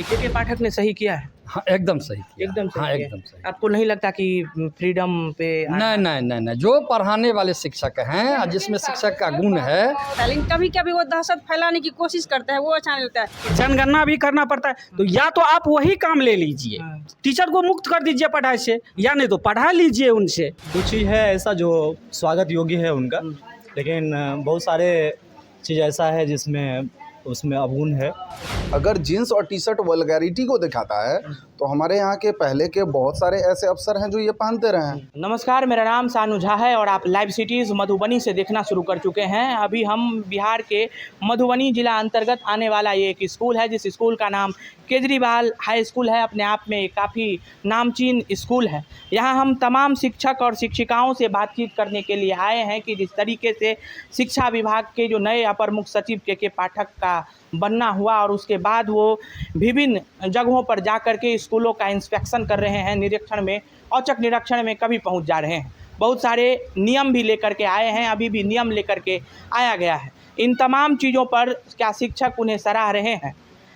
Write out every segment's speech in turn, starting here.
के पाठक ने सही किया है? हाँ एकदम सही किया। एकदम सही हाँ किया। एकदम सही। आपको नहीं लगता कि फ्रीडम पे नहीं नहीं नहीं नहीं, जो पढ़ाने वाले शिक्षक हैं और जिसमें शिक्षक का गुण है, लेकिन कभी कभी वो दहशत फैलाने की कोशिश करते हैं, वो अच्छा नहीं लगता है। जनगणना भी करना पड़ता है, तो या तो आप वही काम ले लीजिए, टीचर को मुक्त कर दीजिए पढ़ाई से, या नहीं तो पढ़ा लीजिए उनसे। कुछ चीज़ है ऐसा जो स्वागत योग्य है उनका, लेकिन बहुत सारे चीज़ ऐसा है जिसमें उसमें अवगुण है। अगर जीन्स और टी शर्ट वल्गैरिटी को दिखाता है तो हमारे यहाँ के पहले के बहुत सारे ऐसे अफसर हैं जो ये पहनते रहे हैं। नमस्कार, मेरा नाम सानू झा है और आप लाइव सिटीज़ मधुबनी से देखना शुरू कर चुके हैं। अभी हम बिहार के मधुबनी जिला अंतर्गत आने वाला ये एक स्कूल है, जिस स्कूल का नाम केजरीवाल हाई स्कूल है। अपने आप में काफ़ी नामचीन स्कूल है। यहाँ हम तमाम शिक्षक और शिक्षिकाओं से बातचीत करने के लिए आए हैं कि जिस तरीके से शिक्षा विभाग के जो नए अपर मुख्य सचिव के पाठक का बनना हुआ और उसके बाद वो विभिन्न जगहों पर जा कर के स्कूलों का इंस्पेक्शन कर रहे हैं, निरीक्षण में, औचक निरीक्षण में कभी पहुंच जा रहे हैं। बहुत सारे नियम भी लेकर के आए हैं, अभी भी नियम लेकर के आया गया है। इन तमाम चीज़ों पर क्या शिक्षक उन्हें सराह रहे हैं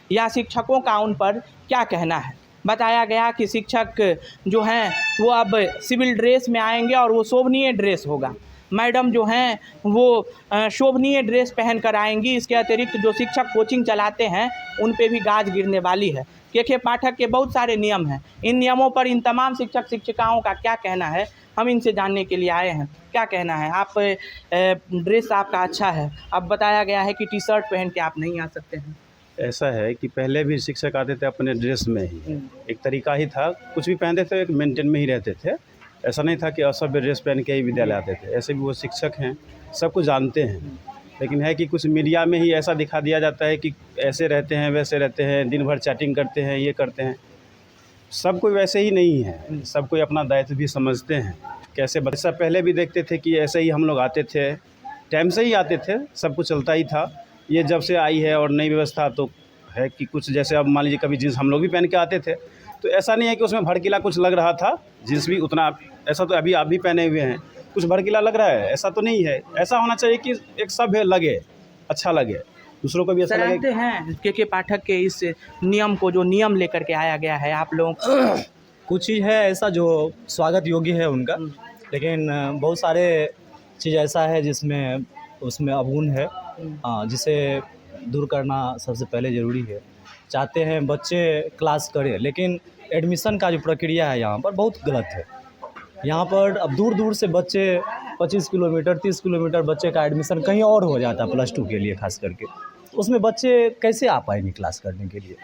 या शिक्षकों का उन पर क्या कहना है? बताया गया कि शिक्षक जो हैं वो अब सिविल ड्रेस में आएंगे और वो शोभनीय ड्रेस होगा। मैडम जो हैं वो शोभनीय ड्रेस पहन कर आएंगी। इसके अतिरिक्त जो शिक्षक कोचिंग चलाते हैं उन पे भी गाज गिरने वाली है। के पाठक के बहुत सारे नियम हैं। इन नियमों पर इन तमाम शिक्षक शिक्षिकाओं का क्या कहना है, हम इनसे जानने के लिए आए हैं। क्या कहना है? आप ड्रेस आपका अच्छा है, अब बताया गया है कि टी शर्ट पहन के आप नहीं आ सकते हैं। ऐसा है कि पहले भी शिक्षक आते थे अपने ड्रेस में ही, एक तरीका ही था, कुछ भी पहनते थे, एक मेंटेन में ही रहते थे। ऐसा नहीं था कि असभ्य ड्रेस पहन के ही विद्यालय आते थे। ऐसे भी वो शिक्षक हैं, सबको जानते हैं। लेकिन है कि कुछ मीडिया में ही ऐसा दिखा दिया जाता है कि ऐसे रहते हैं, वैसे रहते हैं, दिन भर चैटिंग करते हैं, ये करते हैं। सब कोई वैसे ही नहीं है, सब कोई अपना दायित्व भी समझते हैं। कैसे बच्चा पहले भी देखते थे कि ऐसे ही हम लोग आते थे, टाइम से ही आते थे, सब कुछ चलता ही था। ये जब से आई है और नई व्यवस्था तो है कि कुछ जैसे अब मान लीजिए कभी जीन्स हम लोग भी पहन के आते थे, तो ऐसा नहीं है कि उसमें भड़कीला कुछ लग रहा था। जीन्स भी उतना, ऐसा तो अभी आप भी पहने हुए हैं, कुछ भड़कीला लग रहा है, ऐसा तो नहीं है। ऐसा होना चाहिए कि एक सभ्य लगे, अच्छा लगे, दूसरों को भी अच्छा लगे। सराहते हैं के पाठक के इस नियम को, जो नियम लेकर के आया गया है आप लोगों को? कुछ चीज़ है ऐसा जो स्वागत योग्य है उनका, लेकिन बहुत सारे चीज़ ऐसा है जिसमें उसमें अवगुण है, जिसे दूर करना सबसे पहले ज़रूरी है। चाहते हैं बच्चे क्लास करें, लेकिन एडमिशन का जो प्रक्रिया है यहाँ पर बहुत गलत है। यहाँ पर अब दूर दूर से बच्चे 25 किलोमीटर 30 किलोमीटर बच्चे का एडमिशन कहीं और हो जाता है, +2 के लिए खास करके। उसमें बच्चे कैसे आ पाएंगे क्लास करने के लिए?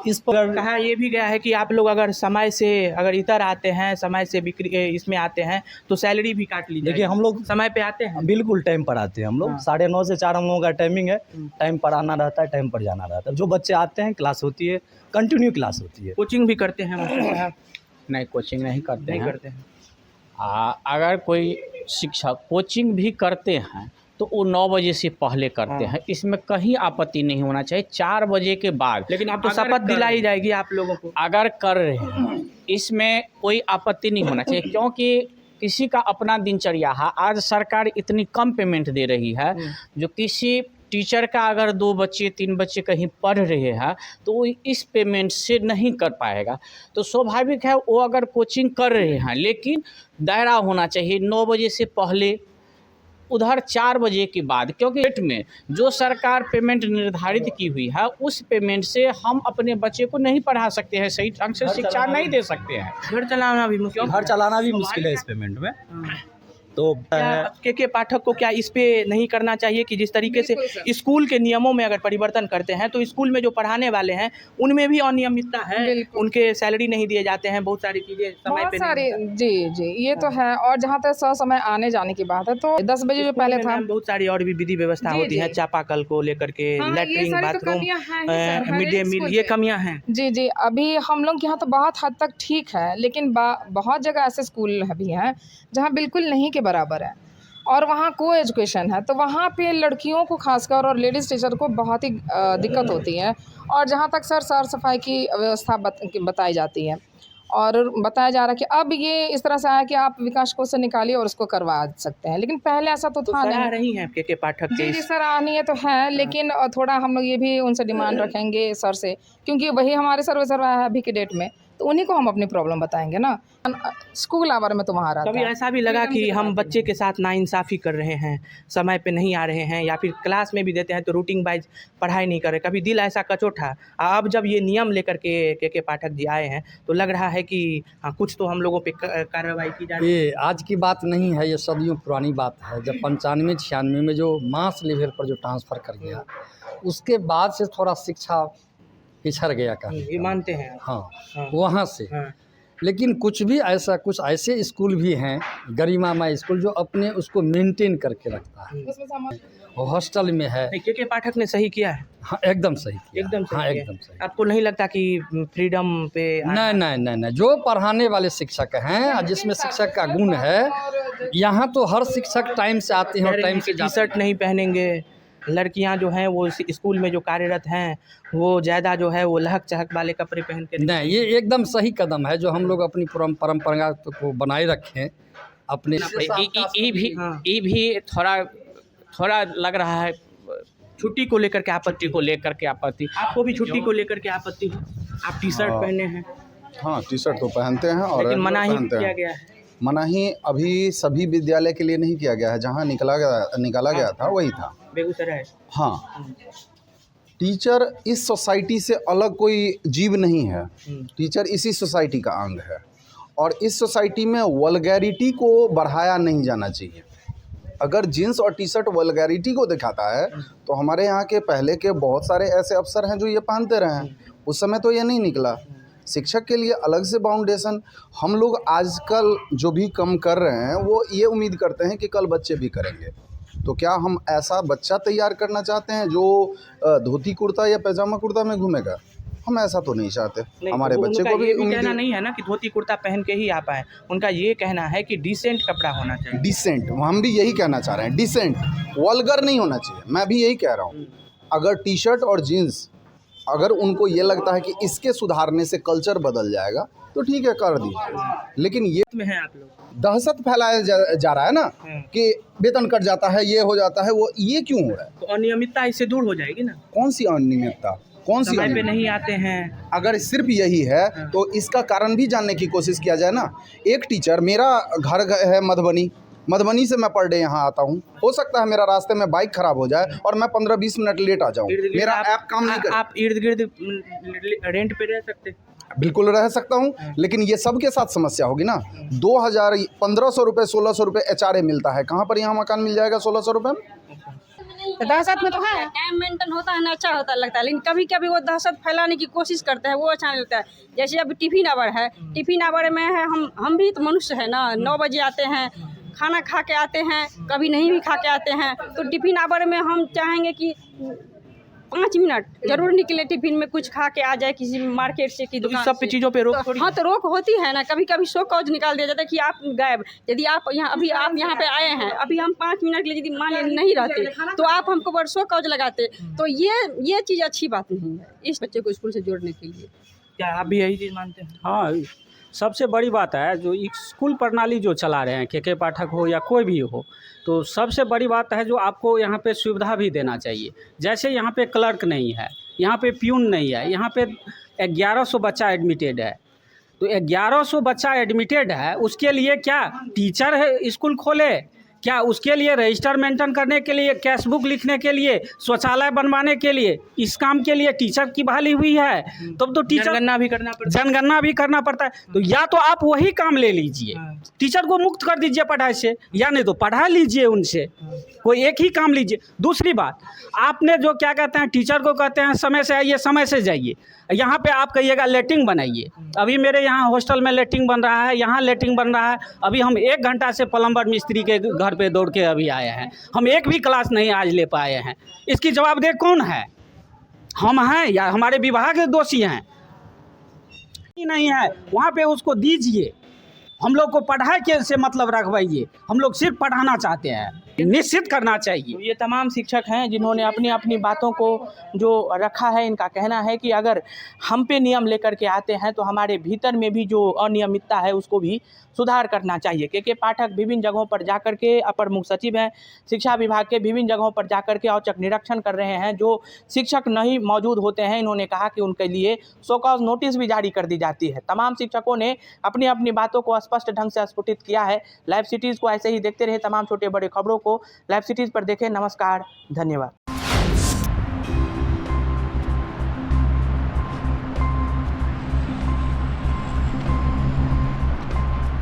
इस पर कहा ये भी गया है कि आप लोग अगर समय से अगर इधर आते हैं, समय से बिक्री इसमें आते हैं तो सैलरी भी काट लीजिए। देखिए, हम लोग समय पे आते हैं, बिल्कुल टाइम पर आते हैं। हम लोग 9:30 से 4 हम लोगों का टाइमिंग है। टाइम पर आना रहता है, टाइम पर जाना रहता है। जो बच्चे आते हैं क्लास होती है, कंटिन्यू क्लास होती है। कोचिंग भी करते हैं मास्टर साहब? नहीं, कोचिंग नहीं करते नहीं हैं। करते हैं। अगर कोई शिक्षक कोचिंग भी करते हैं तो वो 9 बजे से पहले करते हैं। इसमें कहीं आपत्ति नहीं होना चाहिए। 4 बजे के बाद, लेकिन अब तो शपथ दिलाई जाएगी आप लोगों को। अगर कर रहे हैं, इसमें कोई आपत्ति नहीं होना चाहिए, क्योंकि किसी का अपना दिनचर्या है। आज सरकार इतनी कम पेमेंट दे रही है, जो किसी टीचर का अगर 2 बच्चे 3 बच्चे कहीं पढ़ रहे हैं तो वो इस पेमेंट से नहीं कर पाएगा। तो स्वाभाविक है वो अगर कोचिंग कर रहे हैं, लेकिन दायरा होना चाहिए 9 बजे से पहले, उधर 4 बजे के बाद, क्योंकि डेट में जो सरकार पेमेंट निर्धारित की हुई है उस पेमेंट से हम अपने बच्चे को नहीं पढ़ा सकते हैं, सही ढंग से शिक्षा नहीं दे सकते हैं। घर चलाना भी मुश्किल, घर चलाना भी मुश्किल है इस पेमेंट में। तो के पाठक को क्या इस पे नहीं करना चाहिए कि जिस तरीके से स्कूल के नियमों में अगर परिवर्तन करते हैं तो स्कूल में जो पढ़ाने वाले हैं उनमें भी अनियमितता है, उनके सैलरी नहीं दिए जाते हैं, बहुत सारी चीज़ें समय बहुत पे सारी, जी जी, ये तो है। और जहाँ तक समय आने जाने की बात है तो 10 बजे जो पहले था, बहुत सारी और भी विधि व्यवस्था होती है, चापाकल को लेकर के, latrine, bathroom, mid day meal, ये कमियाँ हैं। जी जी। अभी हम लोग यहाँ तो बहुत हद तक ठीक है, लेकिन बहुत जगह ऐसे स्कूल भी हैं जहाँ बिल्कुल नहीं के बराबर है और वहाँ को एजुकेशन है। तो वहाँ पे लड़कियों को खासकर और लेडीज़ टीचर को बहुत ही दिक्कत होती है। और जहाँ तक साफ़ सफाई की व्यवस्था बताई जाती है, और बताया जा रहा है कि अब ये इस तरह से आया कि आप विकास कोष से निकालिए और उसको करवा सकते हैं, लेकिन पहले ऐसा तो था सराह नहीं। रही हैं के पाठक के जी जी इस सराहनीय तो है, लेकिन थोड़ा हम लोग ये भी उनसे डिमांड रखेंगे सर से, क्योंकि वही हमारे सर्वेसर्वा है अभी के डेट में, तो उन्हीं को हम अपनी प्रॉब्लम बताएंगे ना। स्कूल आवर में तो वहाँ रहता कभी है। ऐसा भी लगा कि हम बच्चे के साथ नाइंसाफ़ी कर रहे हैं, समय पे नहीं आ रहे हैं, या फिर क्लास में भी देते हैं तो रूटीन वाइज पढ़ाई नहीं कर रहे, कभी दिल ऐसा कचोटा? अब जब ये नियम लेकर के पाठक जी आए हैं तो लग रहा है कि हाँ कुछ तो हम लोगों पे कार्रवाई की जा रही है। ये आज की बात नहीं है, ये सदियों पुरानी बात है। जब 95-96 में जो मास लेवल पर जो ट्रांसफ़र कर गया, उसके बाद से थोड़ा शिक्षा पिछड़ गया का। ये मानते हैं आप? हाँ, हाँ। वहाँ से। हाँ। लेकिन कुछ ऐसे स्कूल भी हैं, गरिमामय स्कूल, जो अपने उसको मेंटेन करके रखता है। वो हॉस्टल में है। के पाठक ने सही किया है? हाँ, एकदम सही किया। एकदम सही हाँ, किया। एकदम सही। आपको नहीं लगता कि फ्रीडम पे नहीं, जो पढ़ाने वाले शिक्षक हैं और जिसमें शिक्षक का गुण है, यहाँ तो हर शिक्षक टाइम से आते हैं और टाइम से टी जाते शर्ट नहीं पहनेंगे, लड़कियां जो हैं वो स्कूल में जो कार्यरत हैं वो ज़्यादा जो है वो लहक चहक वाले कपड़े पहन के नहीं, ये एकदम सही कदम है जो हम लोग अपनी परंपरा को बनाए रखें अपने। ये भी थोड़ा लग रहा है, छुट्टी को लेकर के आपत्ति। आपको भी छुट्टी को लेकर के आपत्ति है? आप टी शर्ट पहने हैं, हाँ टी शर्ट तो पहनते हैं और लेकिन मनाही पहनते किया हैं। गया है। मनाही अभी सभी विद्यालय के लिए नहीं किया गया है, जहाँ निकाला गया था वही था। बेगूसराय। हाँ, टीचर इस सोसाइटी से अलग कोई जीव नहीं है, टीचर इसी सोसाइटी का अंग है, और इस सोसाइटी में वल्गैरिटी को बढ़ाया नहीं जाना चाहिए। अगर जीन्स और टी शर्ट वल्गैरिटी को दिखाता है तो हमारे यहाँ के पहले के बहुत सारे ऐसे अफसर हैं जो ये पहनते रहे हैं, उस समय तो ये नहीं निकला। शिक्षक के लिए अलग से बाउंडेशन हम लोग आजकल जो भी कम कर रहे हैं वो ये उम्मीद करते हैं कि कल बच्चे भी करेंगे। तो क्या हम ऐसा बच्चा तैयार करना चाहते हैं जो धोती कुर्ता या पैजामा कुर्ता में घूमेगा? हम ऐसा तो नहीं चाहते। हमारे बच्चे को भी कहना नहीं है ना कि धोती कुर्ता पहन के ही आ पाए, उनका ये कहना है कि डिसेंट कपड़ा होना चाहिए। डिसेंट, हम भी यही कहना चाह रहे हैं, डिसेंट, वल्गर नहीं होना चाहिए। मैं भी यही कह रहा हूँ। अगर टी शर्ट और जीन्स, अगर उनको ये लगता है कि इसके सुधारने से कल्चर बदल जाएगा तो ठीक है, कर दीजिए, लेकिन ये में है आप लोग दहशत फैलाया जा रहा है ना कि वेतन कट जाता है, ये हो जाता है, वो ये क्यों हो रहा है? तो अनियमितता इससे दूर हो जाएगी ना। कौन सी अनियमितता, कौन सी समय पे नहीं आते हैं? अगर सिर्फ यही है तो इसका कारण भी जानने की कोशिश किया जाए ना। एक टीचर, मेरा घर है मधुबनी से मैं पर डे यहाँ आता हूँ, हो सकता है मेरा रास्ते में बाइक खराब हो जाए और मैं 15-20 मिनट लेट आ जाऊँ, मेरा ऐप काम नहीं करे। आप इर्द गिर्द रेंट पे रह सकते? बिल्कुल रह सकता हूँ, लेकिन ये सबके साथ समस्या होगी ना। 2000 1500 रुपये 1600 रुपये HRA मिलता है, कहाँ पर यहाँ मकान मिल जाएगा 1600 रुपये में? दहशत में तो है, टाइम मेंटेन होता है ना, अच्छा होता लगता है, लेकिन कभी कभी वो दहशत फैलाने की कोशिश करते हैं, वो अच्छा नहीं लगता है। जैसे अभी टिफिन आवर है, टिफिन आवर में है, हम भी तो मनुष्य है ना, 9 बजे आते हैं, खाना खा के आते हैं, कभी नहीं भी खा के आते हैं, तो टिफिन आवर में हम चाहेंगे कि 5 मिनट जरूर निकले, टिफिन में कुछ खा के आ जाए किसी मार्केट से की दुकान सब चीज़ों पे रोक थोड़ी। हाँ, तो रोक होती है ना, कभी कभी शो कॉज निकाल दिया जाता है कि आप गायब। यदि आप यहाँ पे आए हैं, अभी हम 5 मिनट के लिए यदि मान लीजिए नहीं रहते तो आप हमको बड़ शो कॉज लगाते, तो ये चीज़ अच्छी बात नहीं है इस बच्चे को स्कूल से जोड़ने के लिए। क्या आप भी यही चीज़ मानते हैं? हाँ, सबसे बड़ी बात है जो स्कूल प्रणाली जो चला रहे हैं, के पाठक हो या कोई भी हो, तो सबसे बड़ी बात है जो आपको यहाँ पे सुविधा भी देना चाहिए। जैसे यहाँ पे क्लर्क नहीं है, यहाँ पे प्यून नहीं है, यहाँ पे 1100 बच्चा एडमिटेड है, तो 1100 बच्चा एडमिटेड है, उसके लिए क्या टीचर है स्कूल खोले क्या? उसके लिए रजिस्टर मेंटेन करने के लिए, कैश बुक लिखने के लिए, शौचालय बनवाने के लिए, इस काम के लिए टीचर की बहाली हुई है, तब तो टीचर जनगणना भी करना पड़ता है। तो या तो आप वही काम ले लीजिए, टीचर को मुक्त कर दीजिए पढ़ाई से, या नहीं तो पढ़ा लीजिए उनसे, कोई एक ही काम लीजिए। दूसरी बात, आपने जो क्या कहते हैं, टीचर को कहते हैं समय से आइए समय से जाइए, यहाँ पे आप कहिएगा लेटरिंग बनाइए। अभी मेरे यहाँ हॉस्टल में लेटरिंग बन रहा है, यहाँ लेटरिंग बन रहा है, अभी हम 1 घंटा से प्लम्बर मिस्त्री के घर पे दौड़ के अभी आए हैं, हम एक भी क्लास नहीं आज ले पाए हैं। इसकी जवाबदेह कौन है? हम हैं या हमारे विभाग के दोषी हैं? नहीं है, वहाँ पे उसको दीजिए, हम लोग को पढ़ाई के से मतलब रखवाइए, हम लोग सिर्फ पढ़ाना चाहते हैं। निश्चित करना चाहिए। तो ये तमाम शिक्षक हैं जिन्होंने अपनी अपनी बातों को जो रखा है। इनका कहना है कि अगर हम पे नियम लेकर के आते हैं तो हमारे भीतर में भी जो अनियमितता है उसको भी सुधार करना चाहिए। के पाठक विभिन्न जगहों पर जाकर के, अपर मुख्य सचिव हैं शिक्षा विभाग के, विभिन्न जगहों पर जाकर के औचक निरीक्षण कर रहे हैं। जो शिक्षक नहीं मौजूद होते हैं, इन्होंने कहा कि उनके लिए शो कॉज नोटिस भी जारी कर दी जाती है। तमाम शिक्षकों ने अपनी अपनी बातों को स्पष्ट ढंग से स्फुटित किया है। लाइव सिटीज़ को ऐसे ही देखते रहे। तमाम छोटे बड़े खबरों को लाइव सिटीज़ पर देखें। नमस्कार, धन्यवाद।